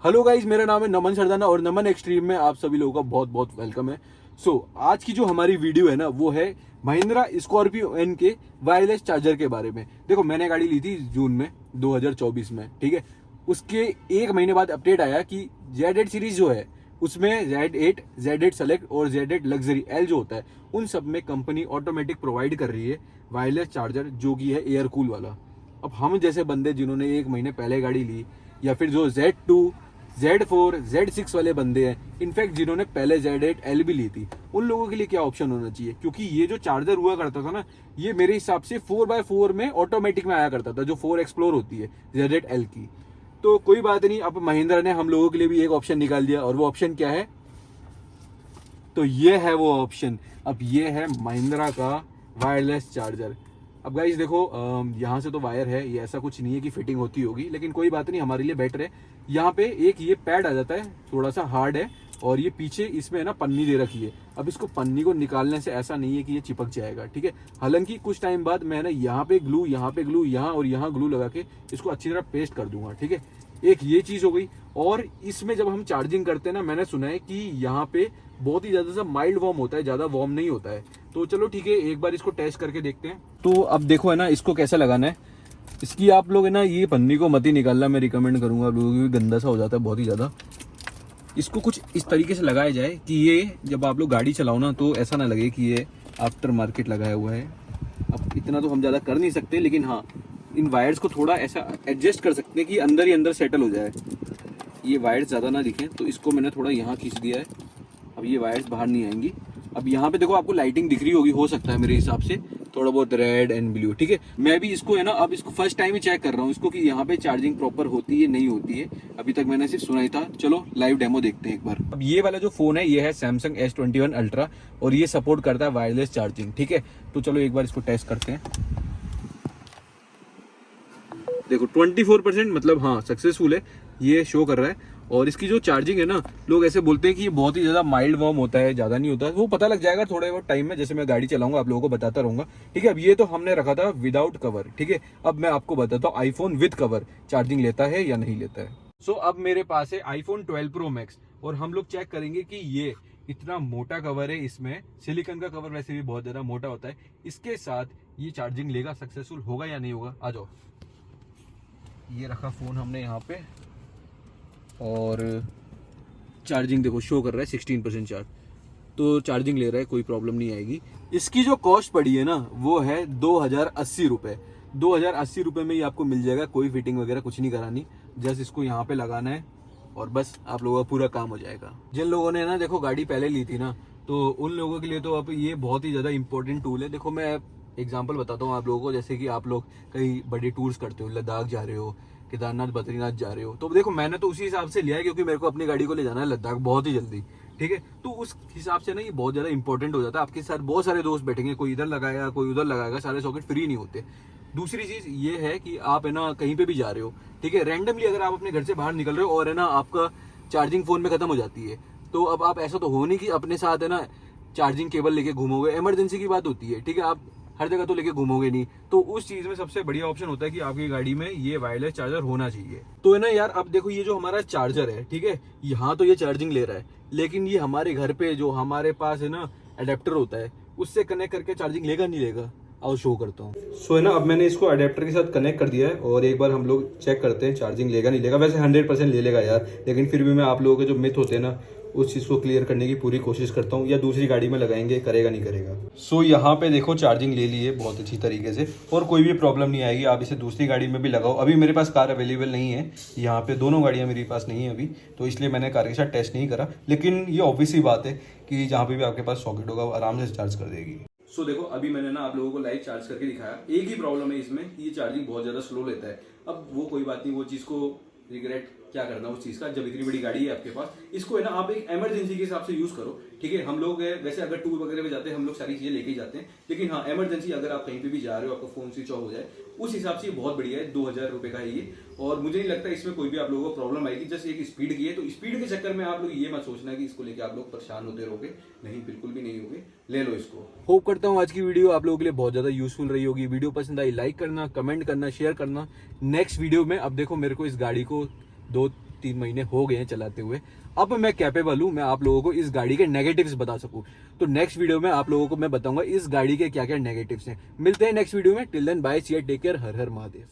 Hello guys, मेरा नाम है नमन सरदाना और नमन एक्सट्रीम में आप सभी लोगों का बहुत बहुत वेलकम है। आज की जो हमारी वीडियो है ना, वो है महिंद्रा स्कॉर्पियो एन के वायरलेस चार्जर के बारे में। देखो, मैंने गाड़ी ली थी जून में 2024 में, ठीक है। उसके एक महीने बाद अपडेट आया कि Z8 सीरीज जो है उसमें Z8, Z8 सेलेक्ट और Z8 लग्जरी L जो होता है, उन सब में कंपनी ऑटोमेटिक प्रोवाइड कर रही है वायरलेस चार्जर, जो कि है एयर कूल वाला। अब हम जैसे बंदे जिन्होंने एक महीने पहले गाड़ी ली, या फिर जो Z2, Z4, Z6 वाले बंदे हैं, इनफैक्ट जिन्होंने पहले Z8 L भी ली थी, उन लोगों के लिए क्या ऑप्शन होना चाहिए? क्योंकि ये जो चार्जर हुआ करता था ना, ये मेरे हिसाब से 4x4 में ऑटोमेटिक में आया करता था, जो 4 एक्सप्लोर होती है Z8 L की। तो कोई बात नहीं, अब महिंद्रा ने हम लोगों के लिए भी एक ऑप्शन निकाल दिया, और वो ऑप्शन क्या है? तो ये है वो ऑप्शन। अब ये है महिंद्रा का वायरलेस चार्जर। अब गाइस देखो, यहाँ से तो वायर है, ये ऐसा कुछ नहीं है कि फिटिंग होती होगी, लेकिन कोई बात नहीं, हमारे लिए बेटर है। यहाँ पे एक ये पैड आ जाता है, थोड़ा सा हार्ड है, और ये पीछे इसमें है ना पन्नी दे रखी है। अब इसको पन्नी को निकालने से ऐसा नहीं है कि ये चिपक जाएगा, ठीक है। हालांकि कुछ टाइम बाद मैं ना यहाँ पे ग्लू, यहाँ पे ग्लू, यहाँ और यहाँ ग्लू लगा के इसको अच्छी तरह पेस्ट कर दूंगा, ठीक है। एक ये चीज हो गई। और इसमें जब हम चार्जिंग करते हैं ना, मैंने सुना है कि यहाँ पे बहुत ही ज्यादा सा माइल्ड वार्म होता है, ज्यादा वार्म नहीं होता है। तो चलो ठीक है, एक बार इसको टेस्ट करके देखते हैं। तो अब देखो है ना, इसको कैसे लगाना है। इसकी आप लोग है ना, ये पन्नी को मत ही निकालना, मैं रिकमेंड करूंगा। आप लोगों की गंदा सा हो जाता है बहुत ही ज्यादा। इसको कुछ इस तरीके से लगाया जाए कि ये जब आप लोग गाड़ी चलाओ ना, तो ऐसा ना लगे कि ये आफ्टर मार्केट लगाया हुआ है। अब इतना तो हम ज्यादा कर नहीं सकते, लेकिन हाँ, इन वायर्स को थोड़ा ऐसा एडजस्ट कर सकते हैं कि अंदर ही अंदर सेटल हो जाए। ये वायर्स ज़्यादा ना दिखें, तो इसको मैंने थोड़ा यहाँ खींच दिया है। अब ये वायर्स बाहर नहीं आएंगी। अब यहाँ पे देखो, आपको लाइटिंग दिख रही होगी, हो सकता है मेरे हिसाब से थोड़ा बहुत रेड एंड ब्लू, ठीक है। मैं भी इसको है ना, अब इसको फर्स्ट टाइम ही चेक कर रहा हूँ इसको, कि यहाँ पे चार्जिंग प्रॉपर होती है नहीं होती है। अभी तक मैंने सिर्फ सुना ही था। चलो लाइव डेमो देखते हैं एक बार। अब ये वाला जो फोन है, ये है सैमसंग S21 अल्ट्रा, और ये सपोर्ट करता है वायरलेस चार्जिंग, ठीक है। तो चलो एक बार इसको टेस्ट करते हैं। देखो 24%, मतलब हाँ सक्सेसफुल है, ये शो कर रहा है। और इसकी जो चार्जिंग है ना, लोग ऐसे बोलते हैं कि ये बहुत ही ज़्यादा माइल्ड वार्म होता है, ज़्यादा नहीं होता है। वो पता लग जाएगा थोड़े बहुत टाइम में, जैसे मैं गाड़ी चलाऊंगा आप लोगों को बताता रहूंगा, ठीक है। अब ये तो हमने रखा था विदाउट कवर, ठीक है। अब मैं आपको बताता हूँ आईफोन विद कवर चार्जिंग लेता है या नहीं लेता है। अब मेरे पास है आईफोन 12 प्रो मैक्स, और हम लोग चेक करेंगे कि ये इतना मोटा कवर है, इसमें सिलिकॉन का कवर वैसे भी बहुत ज़्यादा मोटा होता है, इसके साथ ये चार्जिंग लेगा, सक्सेसफुल होगा या नहीं होगा। आ जाओ। ये रखा फ़ोन हमने यहाँ पे, और चार्जिंग देखो शो कर रहा है 16% चार्ज, तो चार्जिंग ले रहा है, कोई प्रॉब्लम नहीं आएगी। इसकी जो कॉस्ट पड़ी है ना, वो है 2080 रुपये। 2080 रुपये में ही आपको मिल जाएगा, कोई फिटिंग वगैरह कुछ नहीं करानी, जस्ट इसको यहाँ पे लगाना है और बस आप लोगों का पूरा काम हो जाएगा। जिन लोगों ने ना देखो गाड़ी पहले ली थी ना, तो उन लोगों के लिए तो अब ये बहुत ही ज़्यादा इंपॉर्टेंट टूल है। देखो मैं एग्जाम्पल बताता हूँ आप लोगों को, जैसे कि आप लोग कहीं बड़े टूर्स करते हो, लद्दाख जा रहे हो, केदारनाथ, बद्रीनाथ जा रहे हो, तो देखो मैंने तो उसी हिसाब से लिया है, क्योंकि मेरे को अपनी गाड़ी को ले जाना है लद्दाख बहुत ही जल्दी, ठीक है। तो उस हिसाब से ना ये बहुत ज़्यादा इंपॉर्टेंट हो जाता है। आपके साथ बहुत सारे दोस्त बैठेंगे, कोई इधर लगाएगा कोई उधर लगाएगा, सारे सॉकेट फ्री नहीं होते। दूसरी चीज़ ये है कि आप है ना कहीं पे भी जा रहे हो, ठीक है, रैंडमली अगर आप अपने घर से बाहर निकल रहे हो और है ना आपका चार्जिंग फ़ोन में ख़त्म हो जाती है, तो अब आप ऐसा तो हो नहीं कि अपने साथ है ना चार्जिंग केबल लेके घूमोगे, इमरजेंसी की बात होती है, ठीक है। आप हर जगह तो लेके घूमोगे नहीं, तो उस चीज में सबसे बढ़िया ऑप्शन होता है कि आपकी गाड़ी में ये वायरलेस चार्जर होना चाहिए। तो है ना यार, अब देखो ये जो हमारा चार्जर है, ठीक है, यहाँ तो ये चार्जिंग ले रहा है, लेकिन ये हमारे घर पे जो हमारे पास है ना अडेप्टर होता है, उससे कनेक्ट करके चार्जिंग लेगा नहीं लेगा, आओ शो करता हूँ। सो है ना, अब मैंने इसको अडेप्टर के साथ कनेक्ट कर दिया है, और एक बार हम लोग चेक करते हैं चार्जिंग लेगा नहीं लेगा। वैसे 100% ले लेगा यार, लेकिन फिर भी मैं आप लोगों के जो मिथ होते हैं ना, उस चीज़ को क्लियर करने की पूरी कोशिश करता हूँ, या दूसरी गाड़ी में लगाएंगे करेगा नहीं करेगा। यहाँ पे देखो चार्जिंग ले ली है बहुत अच्छी तरीके से, और कोई भी प्रॉब्लम नहीं आएगी। आप इसे दूसरी गाड़ी में भी लगाओ। अभी मेरे पास कार अवेलेबल नहीं है, यहाँ पे दोनों गाड़ियाँ मेरे पास नहीं है अभी, तो इसलिए मैंने कार के साथ टेस्ट नहीं करा, लेकिन ये ऑब्वियस ही बात है कि जहाँ पे भी आपके पास सॉकेट होगा वो आराम से चार्ज कर देगी। देखो अभी मैंने ना आप लोगों को लाइव चार्ज करके दिखाया। एक ही प्रॉब्लम है इसमें कि ये चार्जिंग बहुत ज़्यादा स्लो लेता है। अब वो कोई बात नहीं, वो चीज़ को रिग्रेट क्या करना उस चीज़ का, जब इतनी बड़ी गाड़ी है आपके पास, इसको है ना आप एक इमरजेंसी के हिसाब से यूज़ करो, ठीक है। हम लोग वैसे अगर टूर वगैरह में जाते हैं, हम लोग सारी चीज़ें लेके ही जाते हैं, लेकिन हाँ इमरजेंसी अगर आप कहीं पे भी जा रहे हो, आपका फोन स्विच ऑफ हो जाए, उस हिसाब से ये बहुत बढ़िया है। 2000 रुपये का है ये, और मुझे नहीं लगता इसमें कोई भी आप लोगों को प्रॉब्लम आएगी। जस्ट एक स्पीड की है, तो स्पीड के चक्कर में आप लोग ये मत सोचना कि इसको लेके आप लोग परेशान होते रहोगे, नहीं, बिल्कुल भी नहीं होगे, ले लो इसको। होप करता हूँ आज की वीडियो आप लोगों के लिए बहुत ज़्यादा यूजफुल रही होगी। वीडियो पसंद आई लाइक करना, कमेंट करना, शेयर करना। नेक्स्ट वीडियो में अब देखो मेरे को इस गाड़ी को 3 महीने हो गए हैं चलाते हुए, अब मैं कैपेबल हूँ मैं आप लोगों को इस गाड़ी के नेगेटिव्स बता सकूं। तो नेक्स्ट वीडियो में आप लोगों को मैं बताऊंगा इस गाड़ी के क्या क्या नेगेटिव्स हैं। मिलते हैं नेक्स्ट वीडियो में। टिल देन बाय, सी टेक केयर, हर हर महादेव।